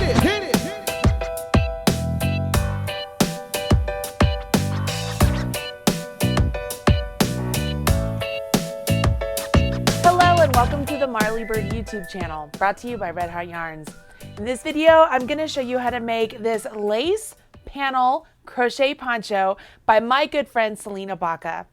hit it. Hello and welcome to the Marley Bird YouTube channel, brought to you by Red Heart Yarns. In this video, I'm going to show you how to make this lace panel crochet poncho by my good friend Selena Baca.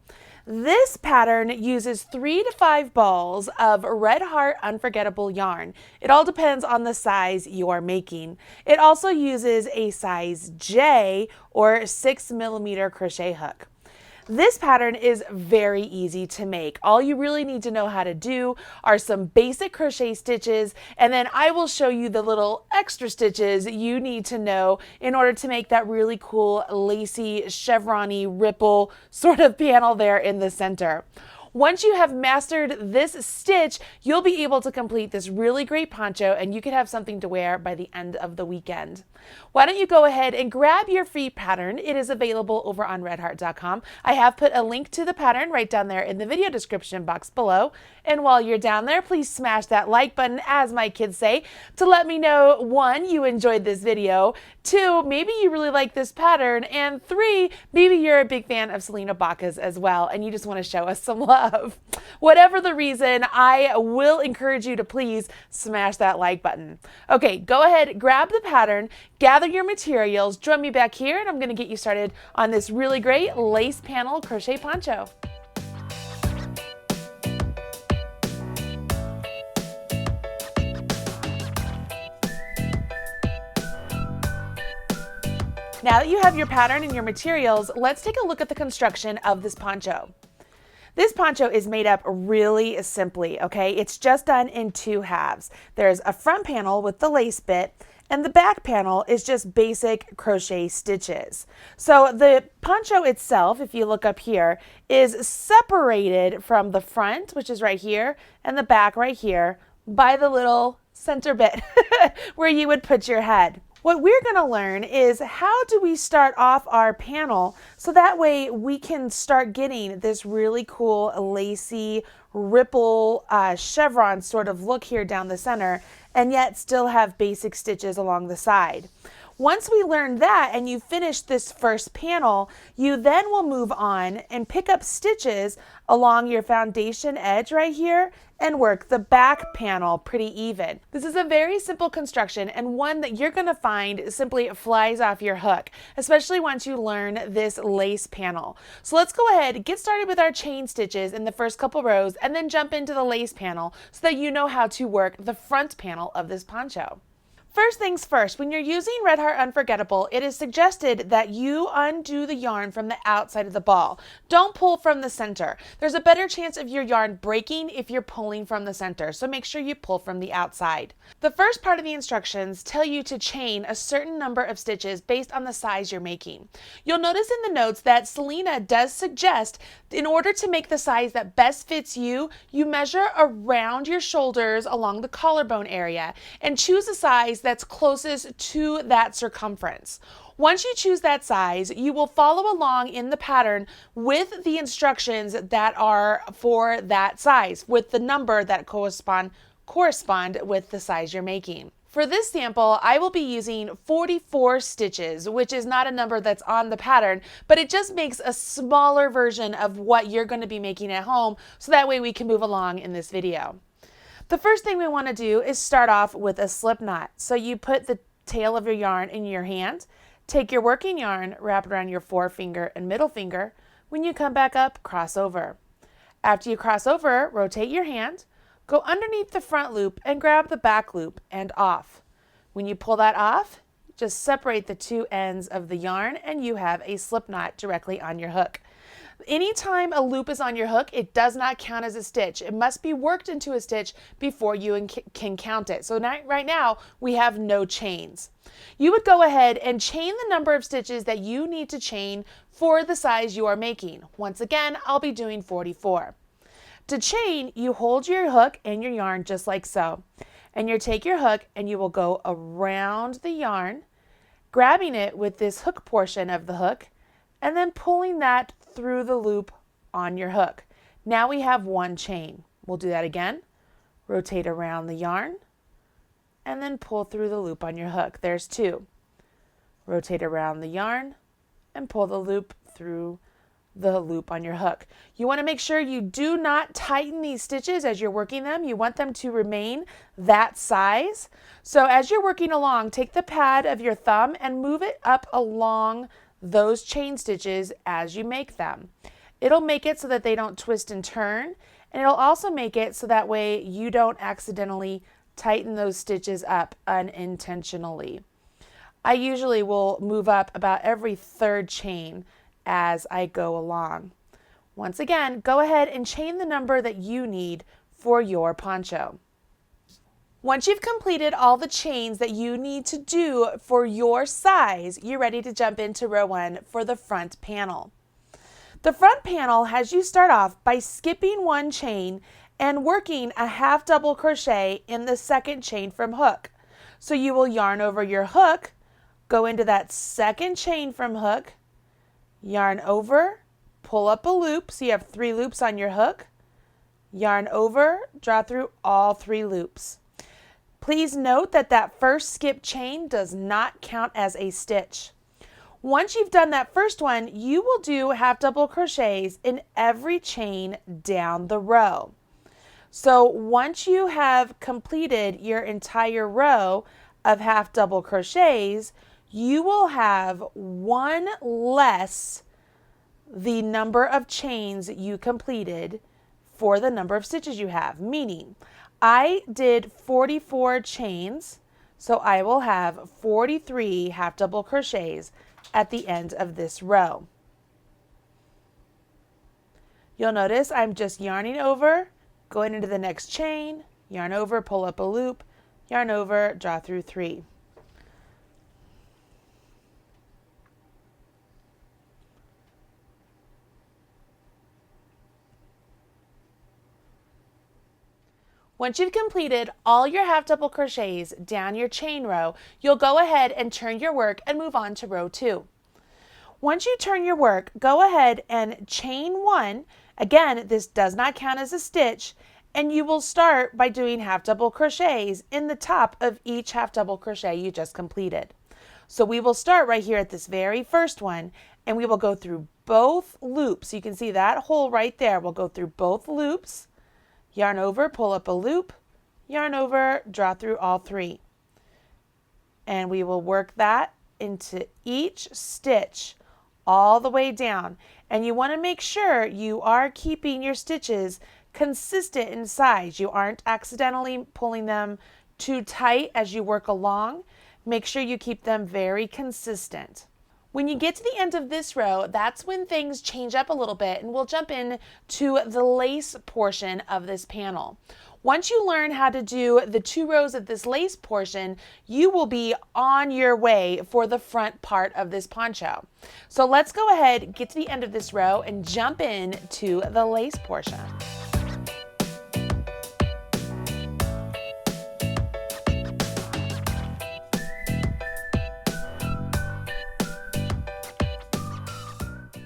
This pattern uses 3 to 5 balls of Red Heart Unforgettable yarn. It all depends on the size you are making. It also uses a size J or 6mm crochet hook. This pattern is very easy to make. All you really need to know how to do are some basic crochet stitches, and then I will show you the little extra stitches you need to know in order to make that really cool lacy chevron-y ripple sort of panel there in the center. Once you have mastered this stitch, you'll be able to complete this really great poncho and you could have something to wear by the end of the weekend. Why don't you go ahead and grab your free pattern? It is available over on redheart.com. I have put a link to the pattern right down there in the video description box below. And while you're down there, please smash that like button, as my kids say, to let me know, 1, you enjoyed this video, 2, maybe you really like this pattern, and 3, maybe you're a big fan of Selena Baca's as well and you just want to show us some love. Whatever the reason, I will encourage you to please smash that like button. Okay, go ahead, grab the pattern, gather your materials, join me back here, and I'm going to get you started on this really great lace panel crochet poncho. Now that you have your pattern and your materials, let's take a look at the construction of this poncho. This poncho is made up really simply, okay? It's just done in 2 halves. There's a front panel with the lace bit, and the back panel is just basic crochet stitches. So the poncho itself, if you look up here, is separated from the front, which is right here, and the back right here, by the little center bit where you would put your head. What we're going to learn is how do we start off our panel so that way we can start getting this really cool lacy ripple chevron sort of look here down the center, and yet still have basic stitches along the side. Once we learn that and you finish this first panel, you then will move on and pick up stitches along your foundation edge right here and work the back panel pretty even. This is a very simple construction and one that you're going to find simply flies off your hook, especially once you learn this lace panel. So let's go ahead, get started with our chain stitches in the first couple rows and then jump into the lace panel so that you know how to work the front panel of this poncho. First things first, when you're using Red Heart Unforgettable, it is suggested that you undo the yarn from the outside of the ball. Don't pull from the center. There's a better chance of your yarn breaking if you're pulling from the center, so make sure you pull from the outside. The first part of the instructions tell you to chain a certain number of stitches based on the size you're making. You'll notice in the notes that Selena does suggest in order to make the size that best fits you, you measure around your shoulders along the collarbone area and choose a size that's closest to that circumference. Once you choose that size, you will follow along in the pattern with the instructions that are for that size, with the number that correspond with the size you're making. For this sample, I will be using 44 stitches, which is not a number that's on the pattern, but it just makes a smaller version of what you're going to be making at home, so that way we can move along in this video. The first thing we want to do is start off with a slip knot. So you put the tail of your yarn in your hand, take your working yarn, wrap it around your forefinger and middle finger. When you come back up, cross over. After you cross over, rotate your hand, go underneath the front loop and grab the back loop and off. When you pull that off, just separate the 2 ends of the yarn and you have a slip knot directly on your hook. Anytime a loop is on your hook, it does not count as a stitch. It must be worked into a stitch before you can count it. So right now, we have no chains. You would go ahead and chain the number of stitches that you need to chain for the size you are making. Once again, I'll be doing 44. To chain, you hold your hook and your yarn just like so. And you take your hook and you will go around the yarn, grabbing it with this hook portion of the hook, and then pulling that through the loop on your hook. Now we have 1 chain. We'll do that again. Rotate around the yarn and then pull through the loop on your hook. There's 2. Rotate around the yarn and pull the loop through the loop on your hook. You want to make sure you do not tighten these stitches as you're working them. You want them to remain that size. So as you're working along, take the pad of your thumb and move it up along those chain stitches as you make them. It'll make it so that they don't twist and turn, and it'll also make it so that way you don't accidentally tighten those stitches up unintentionally. I usually will move up about every 3rd chain as I go along. Once again, go ahead and chain the number that you need for your poncho. Once you've completed all the chains that you need to do for your size, you're ready to jump into row 1 for the front panel. The front panel has you start off by skipping 1 chain and working a half double crochet in the 2nd chain from hook. So you will yarn over your hook, go into that 2nd chain from hook, yarn over, pull up a loop, so you have 3 loops on your hook, yarn over, draw through all 3 loops. Please note that that first skip chain does not count as a stitch. Once you've done that first one, you will do half double crochets in every chain down the row. So once you have completed your entire row of half double crochets, you will have 1 less the number of chains you completed for the number of stitches you have. Meaning, I did 44 chains, so I will have 43 half double crochets at the end of this row. You'll notice I'm just yarning over, going into the next chain, yarn over, pull up a loop, yarn over, draw through 3. Once you've completed all your half double crochets down your chain row, you'll go ahead and turn your work and move on to row 2. Once you turn your work, go ahead and chain 1. Again, this does not count as a stitch, and you will start by doing half double crochets in the top of each half double crochet you just completed. So we will start right here at this very first one, and we will go through both loops. You can see that hole right there. We'll go through both loops, yarn over, pull up a loop, yarn over, draw through all 3. And we will work that into each stitch all the way down. And you want to make sure you are keeping your stitches consistent in size. You aren't accidentally pulling them too tight as you work along. Make sure you keep them very consistent. When you get to the end of this row, that's when things change up a little bit, and we'll jump in to the lace portion of this panel. Once you learn how to do the 2 rows of this lace portion, you will be on your way for the front part of this poncho. So let's go ahead, get to the end of this row, and jump in to the lace portion.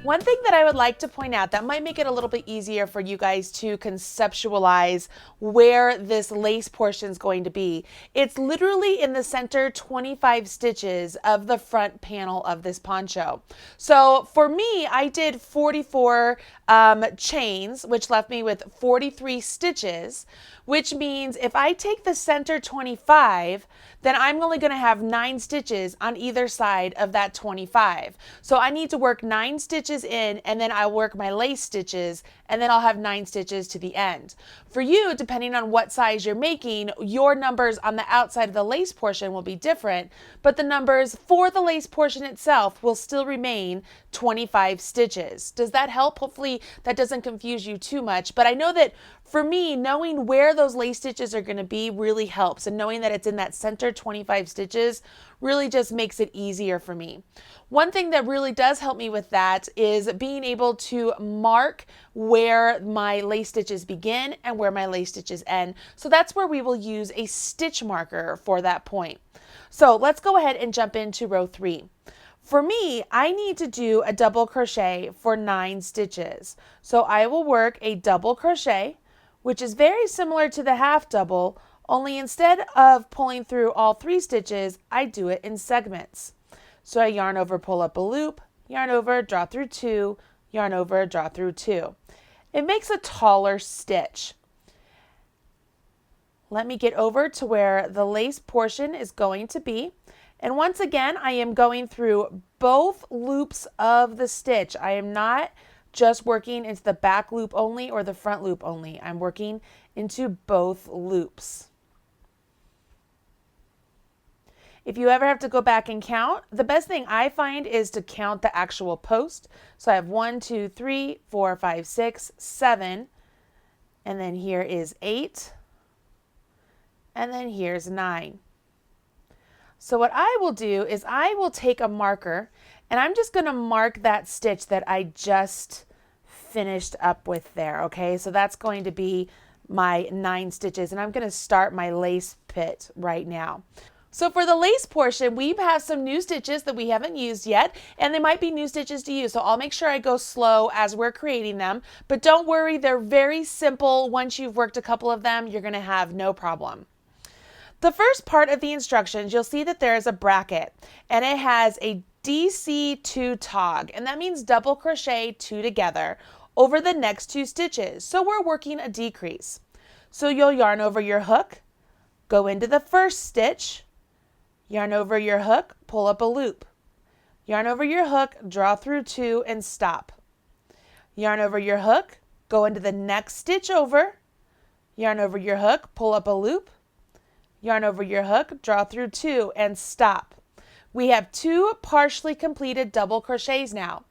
One thing that I would like to point out that might make it a little bit easier for you guys to conceptualize where this lace portion is going to be. It's literally in the center 25 stitches of the front panel of this poncho. So for me, I did 44 chains, which left me with 43 stitches, which means if I take the center 25, then I'm only going to have 9 stitches on either side of that 25. So I need to work 9 stitches in, and then I'll work my lace stitches, and then I'll have 9 stitches to the end. For you, depending on what size you're making, your numbers on the outside of the lace portion will be different, but the numbers for the lace portion itself will still remain 25 stitches. Does that help? Hopefully that doesn't confuse you too much, but I know that for me, knowing where those lace stitches are going to be really helps, and knowing that it's in that center 25 stitches really just makes it easier for me. One thing that really does help me with that is being able to mark where my lace stitches begin and where my lace stitches end. So that's where we will use a stitch marker for that point. So let's go ahead and jump into row 3. For me, I need to do a double crochet for 9 stitches. So I will work a double crochet, which is very similar to the half double, Only instead of pulling through all 3 stitches, I do it in segments. So I yarn over, pull up a loop, yarn over, draw through 2, yarn over, draw through 2. It makes a taller stitch. Let me get over to where the lace portion is going to be. And once again, I am going through both loops of the stitch. I am not just working into the back loop only or the front loop only. I'm working into both loops. If you ever have to go back and count, the best thing I find is to count the actual post. So I have 1, 2, 3, 4, 5, 6, 7, and then here is 8, and then here's 9. So what I will do is I will take a marker and I'm just going to mark that stitch that I just finished up with there, okay? So that's going to be my 9 stitches, and I'm going to start my lace pit right now. So for the lace portion, we have some new stitches that we haven't used yet, and they might be new stitches to use. So I'll make sure I go slow as we're creating them, but don't worry, they're very simple. Once you've worked a couple of them, you're going to have no problem. The first part of the instructions, you'll see that there is a bracket, and it has a DC2 tog, and that means double crochet 2 together over the next 2 stitches. So we're working a decrease. So you'll yarn over your hook, go into the first stitch, yarn over your hook, pull up a loop. Yarn over your hook, draw through 2 and stop. Yarn over your hook, go into the next stitch over, yarn over your hook, pull up a loop. Yarn over your hook, draw through 2 and stop. We have 2 partially completed double crochets now.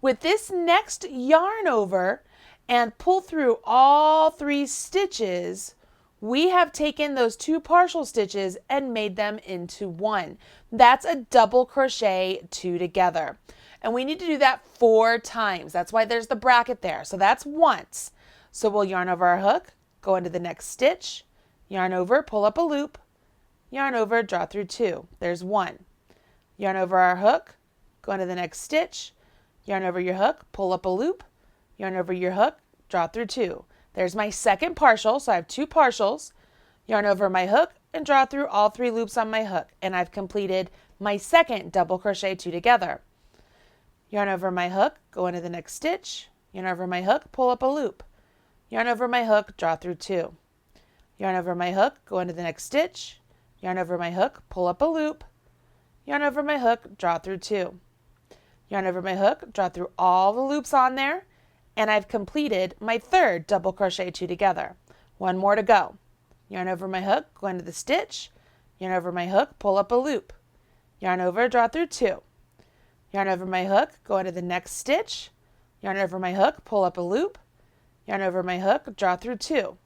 With this next yarn over and pull through all 3 stitches, we have taken those 2 partial stitches and made them into 1. That's a double crochet 2 together. And we need to do that 4 times. That's why there's the bracket there. So that's once. So we'll yarn over our hook, go into the next stitch, yarn over, pull up a loop, yarn over, draw through 2. There's 1. Yarn over our hook, go into the next stitch, yarn over your hook, pull up a loop, yarn over your hook, draw through 2. There's my second partial, so I have 2 partials, yarn over my hook, and draw through all 3 loops on my hook, and I've completed my second double crochet 2 together. Yarn over my hook, go into the next stitch, yarn over my hook, pull up a loop, yarn over my hook, draw through 2. Yarn over my hook, go into the next stitch, yarn over my hook, pull up a loop, yarn over my hook, draw through 2. Yarn over my hook, draw through all the loops on there, and I've completed my third double crochet 2 together. 1 more to go. Yarn over my hook, go into the stitch, yarn over my hook, pull up a loop, yarn over, draw through 2. Yarn over my hook, go into the next stitch, yarn over my hook, pull up a loop, yarn over my hook, draw through 2.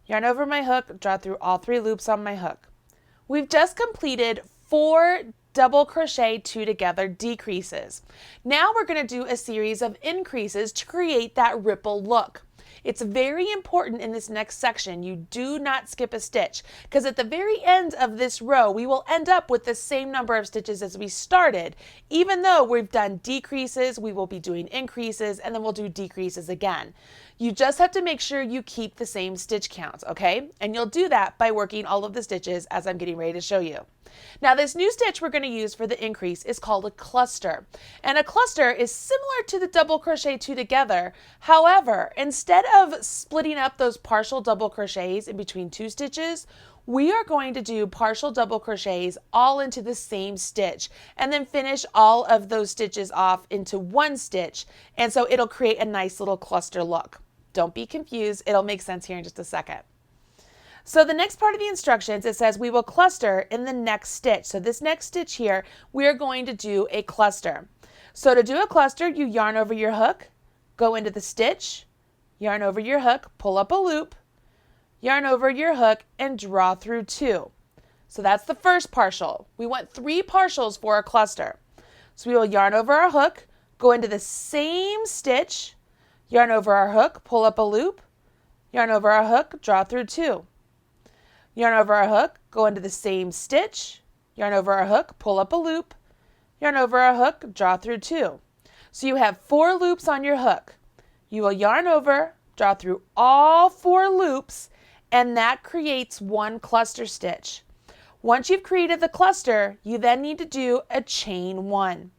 Yarn over my hook, draw through all 3 loops on my hook. We've just completed 4 double crochet 2 together decreases. Now we're going to do a series of increases to create that ripple look. It's very important in this next section you do not skip a stitch, because at the very end of this row we will end up with the same number of stitches as we started. Even though we've done decreases, we will be doing increases, and then we'll do decreases again. You just have to make sure you keep the same stitch count, okay? And you'll do that by working all of the stitches as I'm getting ready to show you. Now this new stitch we're going to use for the increase is called a cluster. And a cluster is similar to the double crochet 2 together. However, instead of splitting up those partial double crochets in between 2 stitches, we are going to do partial double crochets all into the same stitch and then finish all of those stitches off into 1 stitch. And so it'll create a nice little cluster look. Don't be confused. It'll make sense here in just a second. So the next part of the instructions, it says we will cluster in the next stitch. So this next stitch here, we're going to do a cluster. So to do a cluster, you yarn over your hook, go into the stitch, yarn over your hook, pull up a loop, yarn over your hook, and draw through 2. So that's the first partial. We want 3 partials for a cluster. So we will yarn over our hook, go into the same stitch, yarn over our hook, pull up a loop, yarn over our hook, draw through 2. Yarn over our hook, go into the same stitch, yarn over our hook, pull up a loop, yarn over our hook, draw through 2. So you have 4 loops on your hook. You will yarn over, draw through all 4 loops, and that creates one cluster stitch. Once you've created the cluster, you then need to do a chain 1.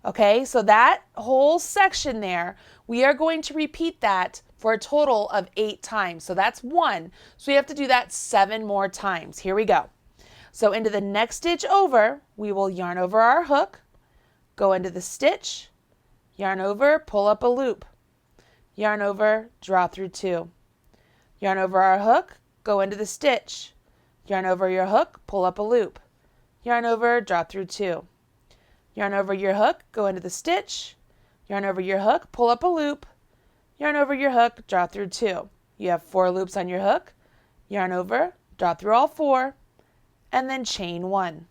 Okay, so that whole section there, we are going to repeat that for a total of 8 times. So that's 1. So we have to do that 7 more times. Here we go. So into the next stitch over, we will yarn over our hook, go into the stitch, yarn over, pull up a loop, yarn over, draw through 2. Yarn over our hook, go into the stitch, yarn over your hook, pull up a loop, yarn over, draw through 2. Yarn over your hook, go into the stitch, yarn over your hook, pull up a loop, yarn over your hook, draw through 2. You have 4 loops on your hook, yarn over, draw through all 4, and then chain 1.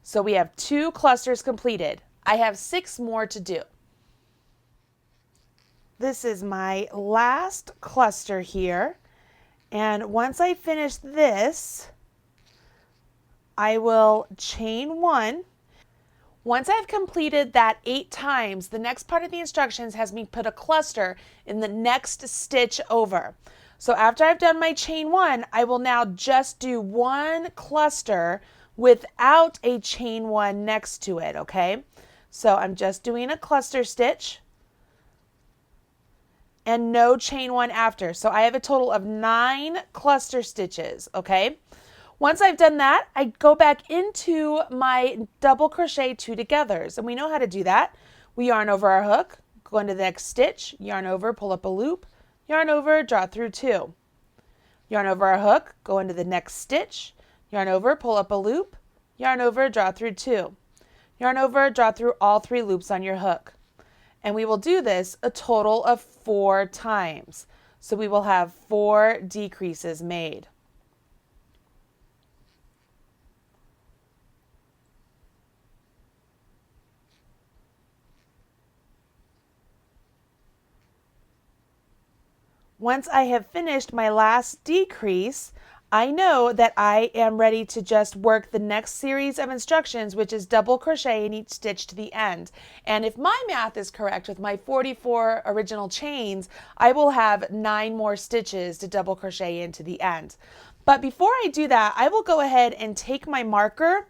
So we have 2 clusters completed. I have 6 more to do. This is my last cluster here, and once I finish this, I will chain 1. Once I've completed that 8 times, the next part of the instructions has me put a cluster in the next stitch over. So after I've done my chain 1, I will now just do 1 cluster without a chain 1 next to it, okay? So I'm just doing a cluster stitch and no chain 1 after. So I have a total of 9 cluster stitches, okay? Once I've done that, I go back into my double crochet 2 togethers, and we know how to do that. We yarn over our hook, go into the next stitch, yarn over, pull up a loop, yarn over, draw through 2. Yarn over our hook, go into the next stitch, yarn over, pull up a loop, yarn over, draw through 2. Yarn over, draw through all 3 loops on your hook. And we will do this a total of 4 times. So we will have 4 decreases made. Once I have finished my last decrease, I know that I am ready to just work the next series of instructions, which is double crochet in each stitch to the end. And if my math is correct with my 44 original chains, I will have 9 more stitches to double crochet into the end. But before I do that, I will go ahead and take my marker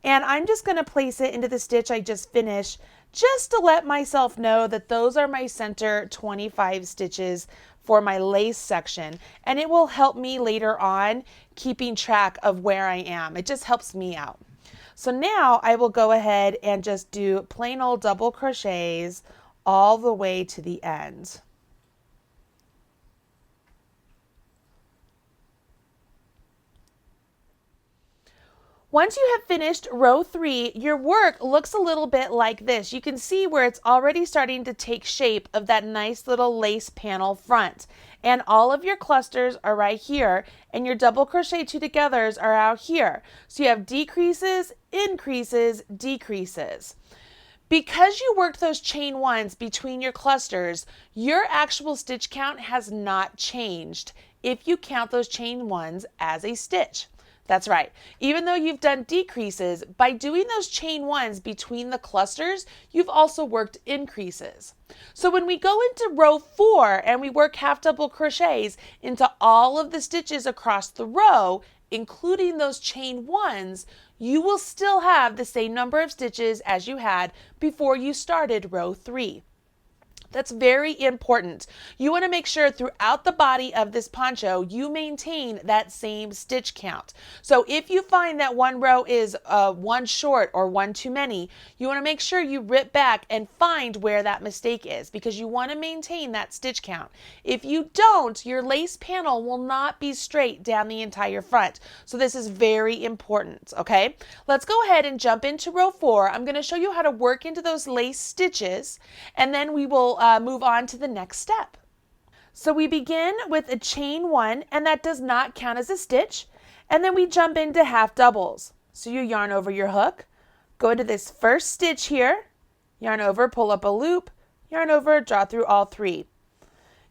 and I'm just going to place it into the stitch I just finished, just to let myself know that those are my center 25 stitches for my lace section, and it will help me later on keeping track of where I am. It just helps me out. So now I will go ahead and just do plain old double crochets all the way to the end. Once you have finished row 3, your work looks a little bit like this. You can see where it's already starting to take shape of that nice little lace panel front. And all of your clusters are right here, and your double crochet 2 togethers are out here. So you have decreases, increases, decreases. Because you worked those chain 1s between your clusters, your actual stitch count has not changed if you count those chain 1s as a stitch. That's right. Even though you've done decreases, by doing those chain 1s between the clusters, you've also worked increases. So when we go into row 4 and we work half double crochets into all of the stitches across the row, including those chain 1s, you will still have the same number of stitches as you had before you started row 3. That's very important. You want to make sure throughout the body of this poncho, you maintain that same stitch count. So if you find that one row is 1 short or 1 too many, you want to make sure you rip back and find where that mistake is, because you want to maintain that stitch count. If you don't, your lace panel will not be straight down the entire front. So this is very important, okay? Let's go ahead and jump into row 4. I'm going to show you how to work into those lace stitches, and then we will move on to the next step. So we begin with a chain 1, and that does not count as a stitch, and then we jump into half doubles. So you yarn over your hook, go into this first stitch here, yarn over, pull up a loop, yarn over, draw through all 3.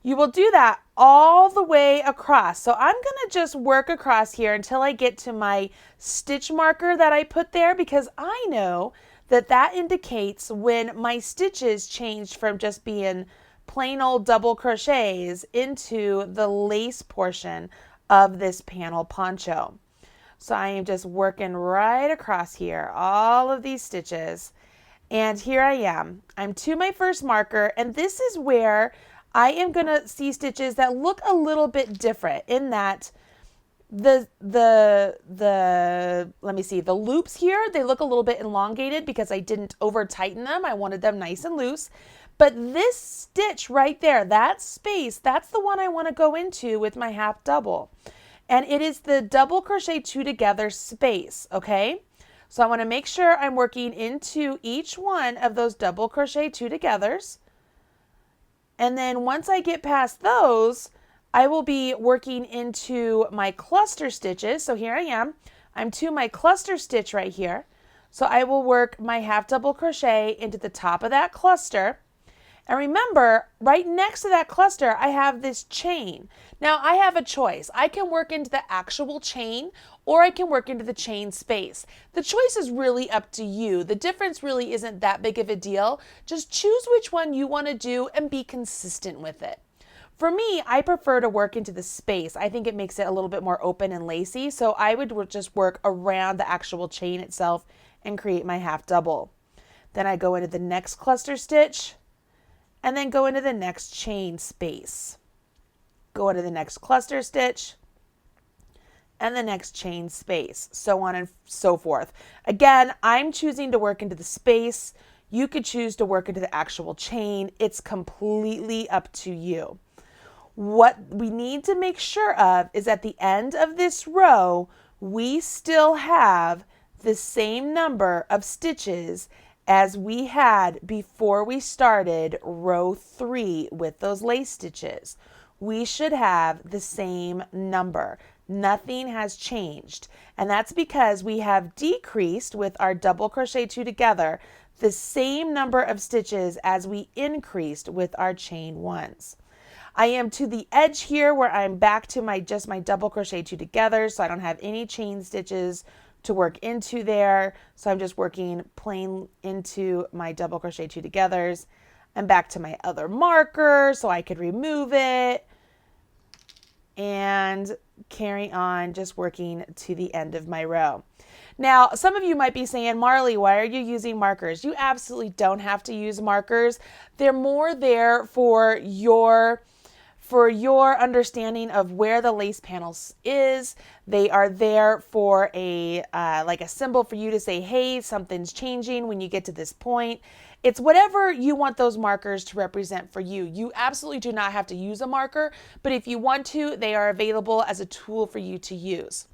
You will do that all the way across. So I'm going to just work across here until I get to my stitch marker that I put there, because I know that indicates when my stitches changed from just being plain old double crochets into the lace portion of this panel poncho. So I am just working right across here, all of these stitches. And here I am. I'm to my first marker, and this is where I am going to see stitches that look a little bit different in that the loops here, they look a little bit elongated because I didn't over tighten them. I wanted them nice and loose. But this stitch right there, that space, that's the one I want to go into with my half double. And it is the double crochet two together space, okay? So I want to make sure I'm working into each one of those double crochet two togethers. And then once I get past those, I will be working into my cluster stitches. So here I am. I'm to my cluster stitch right here. So I will work my half double crochet into the top of that cluster. And remember, right next to that cluster, I have this chain. Now I have a choice. I can work into the actual chain or I can work into the chain space. The choice is really up to you. The difference really isn't that big of a deal. Just choose which one you want to do and be consistent with it. For me, I prefer to work into the space. I think it makes it a little bit more open and lacy. So I would just work around the actual chain itself and create my half double. Then I go into the next cluster stitch and then go into the next chain space. Go into the next cluster stitch and the next chain space, so on and so forth. Again, I'm choosing to work into the space. You could choose to work into the actual chain. It's completely up to you. What we need to make sure of is at the end of this row, we still have the same number of stitches as we had before we started row 3 with those lace stitches. We should have the same number. Nothing has changed. And that's because we have decreased with our double crochet two together the same number of stitches as we increased with our chain ones. I am to the edge here where I'm back to just my double crochet two together, so I don't have any chain stitches to work into there. So I'm just working plain into my double crochet two togethers. I'm back to my other marker so I could remove it and carry on just working to the end of my row. Now, some of you might be saying, Marley, why are you using markers? You absolutely don't have to use markers. They're more there for your understanding of where the lace panels is. They are there for like a symbol for you to say, hey, something's changing when you get to this point. It's whatever you want those markers to represent for you. You absolutely do not have to use a marker, but if you want to, they are available as a tool for you to use.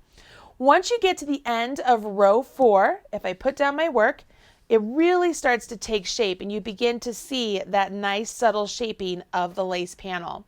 Once you get to the end of row 4, if I put down my work, it really starts to take shape and you begin to see that nice subtle shaping of the lace panel.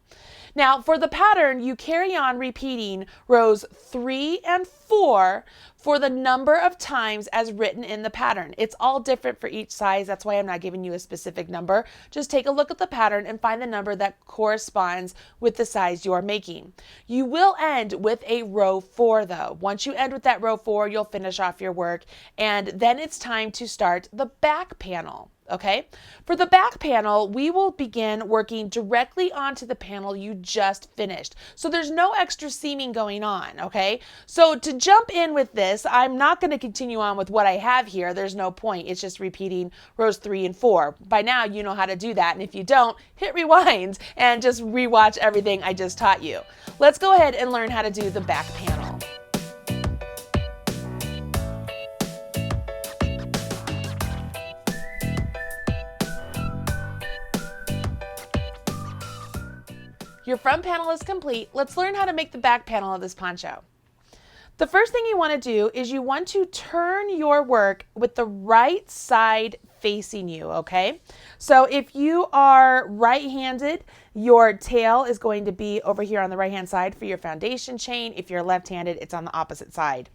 Now for the pattern, you carry on repeating rows 3 and 4 for the number of times as written in the pattern. It's all different for each size. That's why I'm not giving you a specific number. Just take a look at the pattern and find the number that corresponds with the size you're making. You will end with a row 4 though. Once you end with that row 4, you'll finish off your work and then it's time to start the back panel. Okay, for the back panel, we will begin working directly onto the panel you just finished. So there's no extra seaming going on, okay? So to jump in with this, I'm not going to continue on with what I have here. There's no point. It's just repeating rows 3 and 4. By now, you know how to do that. And if you don't, hit rewind and just rewatch everything I just taught you. Let's go ahead and learn how to do the back panel. Your front panel is complete. Let's learn how to make the back panel of this poncho. The first thing you want to do is you want to turn your work with the right side facing you, okay? So if you are right-handed, your tail is going to be over here on the right-hand side for your foundation chain. If you're left-handed, it's on the opposite side.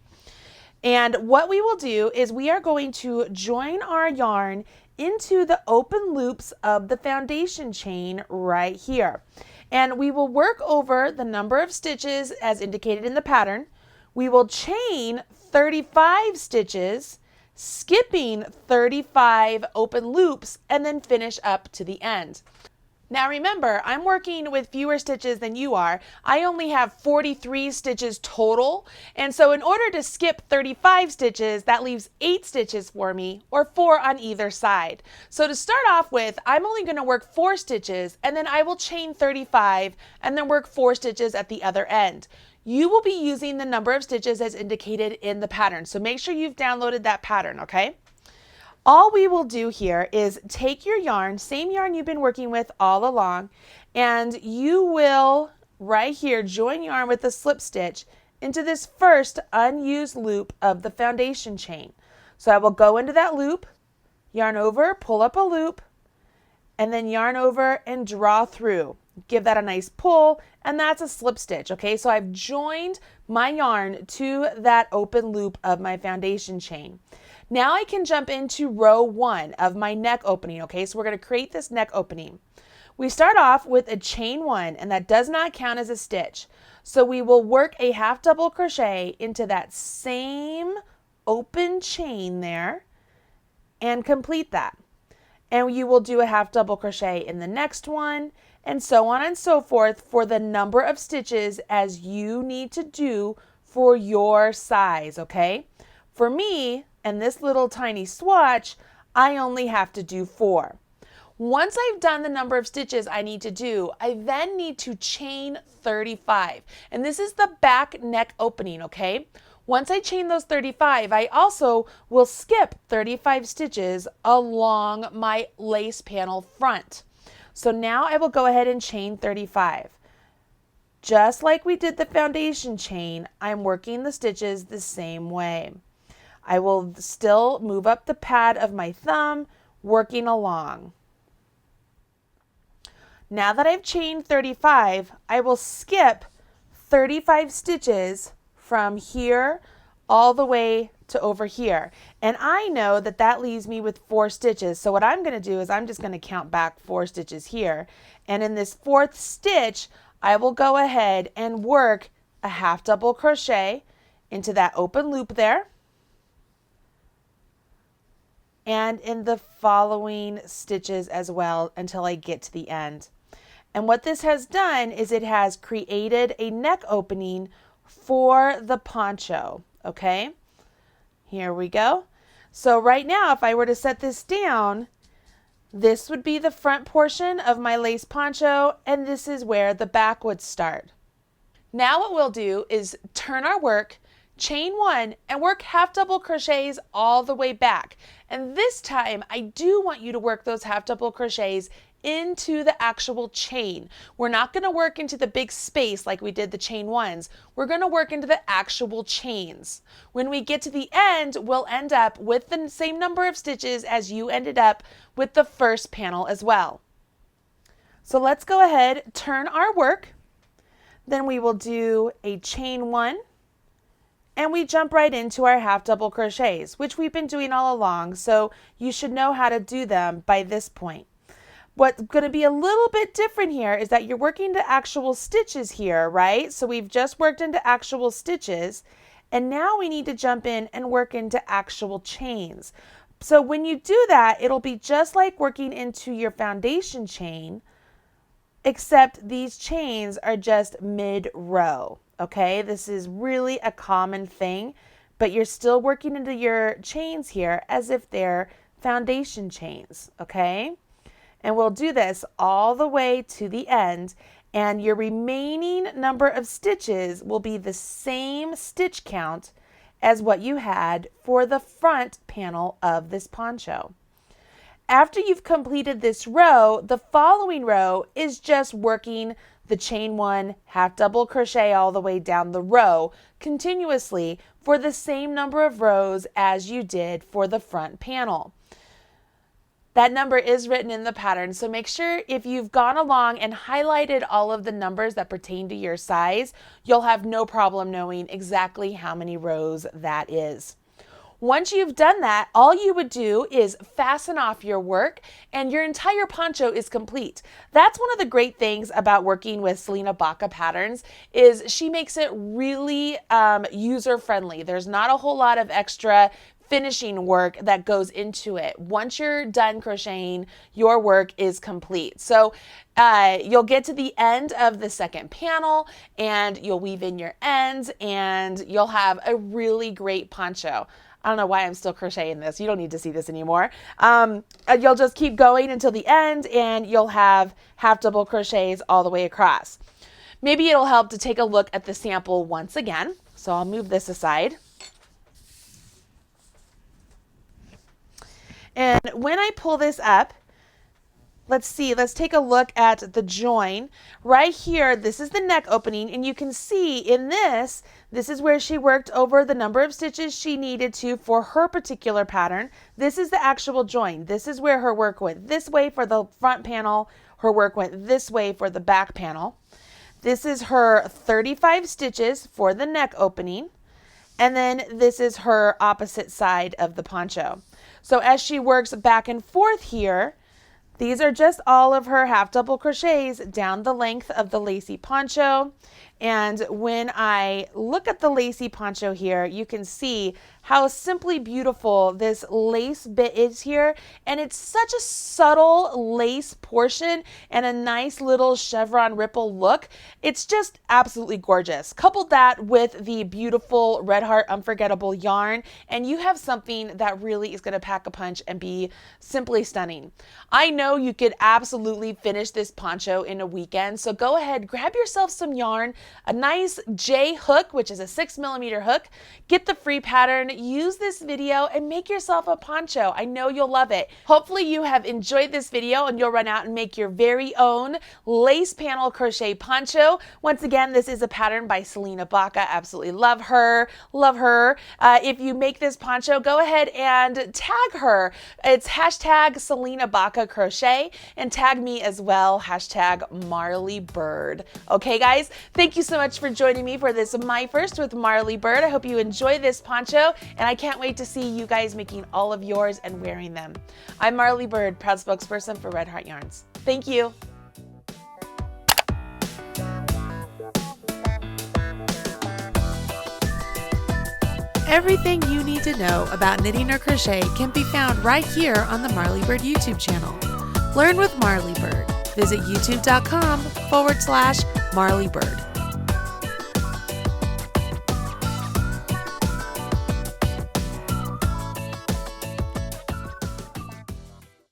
And what we will do is we are going to join our yarn into the open loops of the foundation chain right here. And we will work over the number of stitches as indicated in the pattern. We will chain 35 stitches, skipping 35 open loops, and then finish up to the end. Now remember, I'm working with fewer stitches than you are. I only have 43 stitches total, and so in order to skip 35 stitches, that leaves 8 stitches for me, or 4 on either side. So to start off with, I'm only going to work 4 stitches, and then I will chain 35, and then work 4 stitches at the other end. You will be using the number of stitches as indicated in the pattern, so make sure you've downloaded that pattern, okay? All we will do here is take your yarn, same yarn you've been working with all along, and you will right here join yarn with the slip stitch into this first unused loop of the foundation chain. So I will go into that loop, yarn over, pull up a loop, and then yarn over and draw through. Give that a nice pull, and that's a slip stitch, okay? So I've joined my yarn to that open loop of my foundation chain. Now I can jump into row 1 of my neck opening, okay? So we're going to create this neck opening. We start off with a chain 1, and that does not count as a stitch. So we will work a half double crochet into that same open chain there and complete that. And you will do a half double crochet in the next one, and so on and so forth for the number of stitches as you need to do for your size, okay? For me, and this little tiny swatch, I only have to do 4. Once I've done the number of stitches I need to do, I then need to chain 35. And this is the back neck opening, okay? Once I chain those 35, I also will skip 35 stitches along my lace panel front. So now I will go ahead and chain 35. Just like we did the foundation chain, I'm working the stitches the same way. I will still move up the pad of my thumb, working along. Now that I've chained 35, I will skip 35 stitches from here all the way to over here. And I know that that leaves me with 4 stitches. So what I'm going to do is I'm just going to count back 4 stitches here. And in this 4th stitch, I will go ahead and work a half double crochet into that open loop there, and in the following stitches as well until I get to the end. And what this has done is it has created a neck opening for the poncho, okay? Here we go. So right now, if I were to set this down, this would be the front portion of my lace poncho, and this is where the back would start. Now what we'll do is turn our work, chain 1, and work half double crochets all the way back. And this time I do want you to work those half double crochets into the actual chain. We're not going to work into the big space like we did the chain 1s. We're going to work into the actual chains. When we get to the end, we'll end up with the same number of stitches as you ended up with the first panel as well. So let's go ahead, turn our work. Then we will do a chain 1, and we jump right into our half double crochets, which we've been doing all along, so you should know how to do them by this point. What's going to be a little bit different here is that you're working to actual stitches here, right? So we've just worked into actual stitches, and now we need to jump in and work into actual chains. So when you do that, it'll be just like working into your foundation chain, except these chains are just mid-row. Okay, this is really a common thing, but you're still working into your chains here as if they're foundation chains, okay? And we'll do this all the way to the end, and your remaining number of stitches will be the same stitch count as what you had for the front panel of this poncho. After you've completed this row, the following row is just working the chain 1, half double crochet all the way down the row continuously for the same number of rows as you did for the front panel. That number is written in the pattern, so make sure if you've gone along and highlighted all of the numbers that pertain to your size, you'll have no problem knowing exactly how many rows that is. Once you've done that, all you would do is fasten off your work and your entire poncho is complete. That's one of the great things about working with Selena Baca patterns is she makes it really user-friendly. There's not a whole lot of extra finishing work that goes into it. Once you're done crocheting, your work is complete. So you'll get to the end of the second panel and you'll weave in your ends and you'll have a really great poncho. I don't know why I'm still crocheting this. You don't need to see this anymore. You'll just keep going until the end and you'll have half double crochets all the way across. Maybe it'll help to take a look at the sample once again. So I'll move this aside. And when I pull this up, let's see, let's take a look at the join. Right here, this is the neck opening, and you can see in this is where she worked over the number of stitches she needed to for her particular pattern. This is the actual join. This is where her work went this way for the front panel, her work went this way for the back panel. This is her 35 stitches for the neck opening, and then this is her opposite side of the poncho. So as she works back and forth here, these are just all of her half double crochets down the length of the lacy poncho. And when I look at the lacy poncho here, you can see how simply beautiful this lace bit is here. And it's such a subtle lace portion and a nice little chevron ripple look. It's just absolutely gorgeous. Couple that with the beautiful Red Heart Unforgettable yarn, and you have something that really is going to pack a punch and be simply stunning. I know you could absolutely finish this poncho in a weekend, so go ahead, grab yourself some yarn, a nice J hook, which is a 6mm hook, get the free pattern, use this video, and make yourself a poncho. I know you'll love it. Hopefully you have enjoyed this video and you'll run out and make your very own lace panel crochet poncho. Once again, this is a pattern by Selena Baca. Absolutely love her. Love her. If you make this poncho, go ahead and tag her. It's hashtag Selena Baca Crochet, and tag me as well, hashtag Marley Bird. Okay guys, thank you so much for joining me for this My First with Marley Bird. I hope you enjoy this poncho, and I can't wait to see you guys making all of yours and wearing them. I'm Marley Bird, proud spokesperson for Red Heart Yarns. Thank you. Everything you need to know about knitting or crochet can be found right here on the Marley Bird YouTube channel. Learn with Marley Bird. Visit youtube.com/Marley Bird.